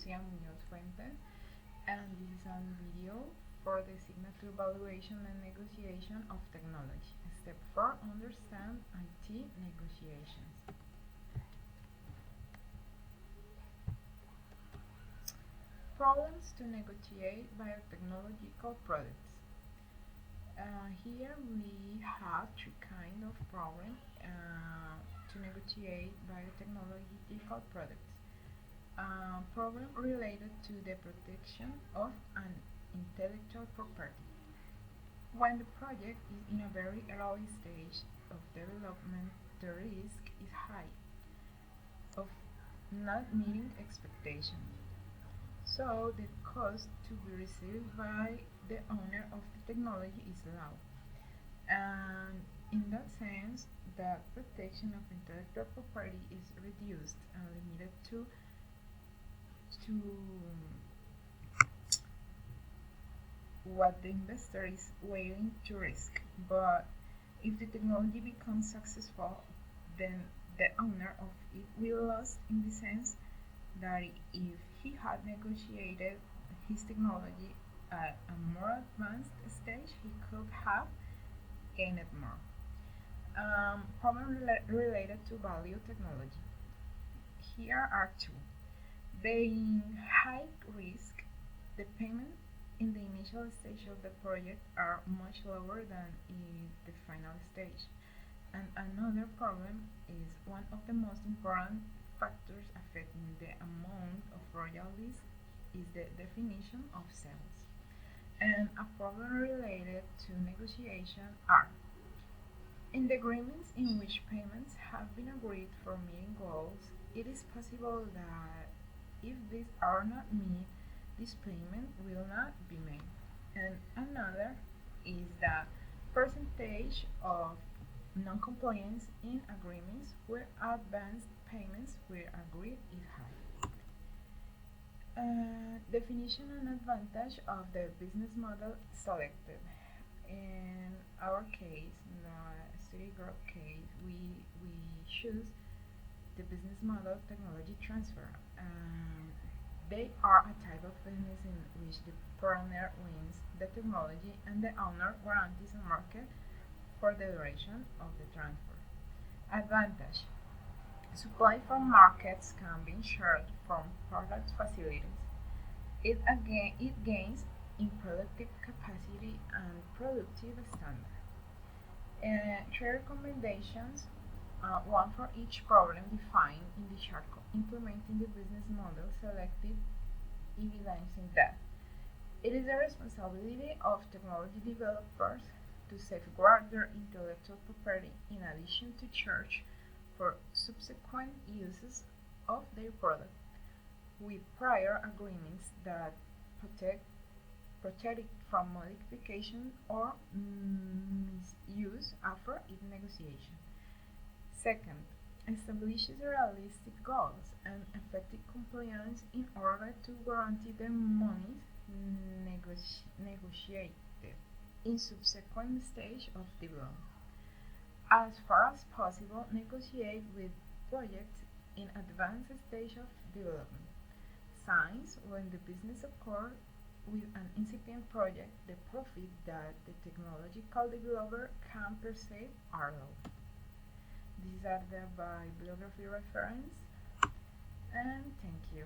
Lucia Muñoz Fuentes, and this is a video for the signature evaluation and negotiation of technology. Step 4, understand IT negotiations. Problems to negotiate biotechnological products. Here we have three kinds of problems to negotiate biotechnological products. Problem related to the protection of an intellectual property. When the project is in a very early stage of development, the risk is high of not meeting expectations. So the cost to be received by the owner of the technology is low. And in that sense, the protection of intellectual property is reduced and limited to what the investor is willing to risk. But if the technology becomes successful, then the owner of it will lose, in the sense that if he had negotiated his technology at a more advanced stage, he could have gained more. Problem related to value technology. Here are two. Being high risk, the payment in the initial stage of the project are much lower than in the final stage. And another problem is one of the most important factors affecting the amount of royalties is the definition of sales. And a problem related to negotiation are in the agreements in which payments have been agreed for meeting goals, it is possible that if these are not met, this payment will not be made. And another is the percentage of non-compliance in agreements where advanced payments were agreed is high. Definition and advantage of the business model selected. In our case, in the study group case, we choose the business model technology transfer. They are a type of business in which the partner wins the technology and the owner guarantees a market for the duration of the transfer. Advantage: supply from markets can be shared from product facilities. It gains in productive capacity and productive standard. Three recommendations, one for each problem defined in the chart, implementing the business model selected, evidencing that it is the responsibility of technology developers to safeguard their intellectual property in addition to charge for subsequent uses of their product, with prior agreements that protect it from modification or misuse after its negotiation. Second, establishes realistic goals and effective compliance in order to guarantee the monies negotiated in subsequent stage of development. As far as possible, negotiate with projects in advanced stage of development. Signs: when the business occurs with an incipient project, the profit that the technological developer can perceive are low. These are the bibliography reference, and thank you.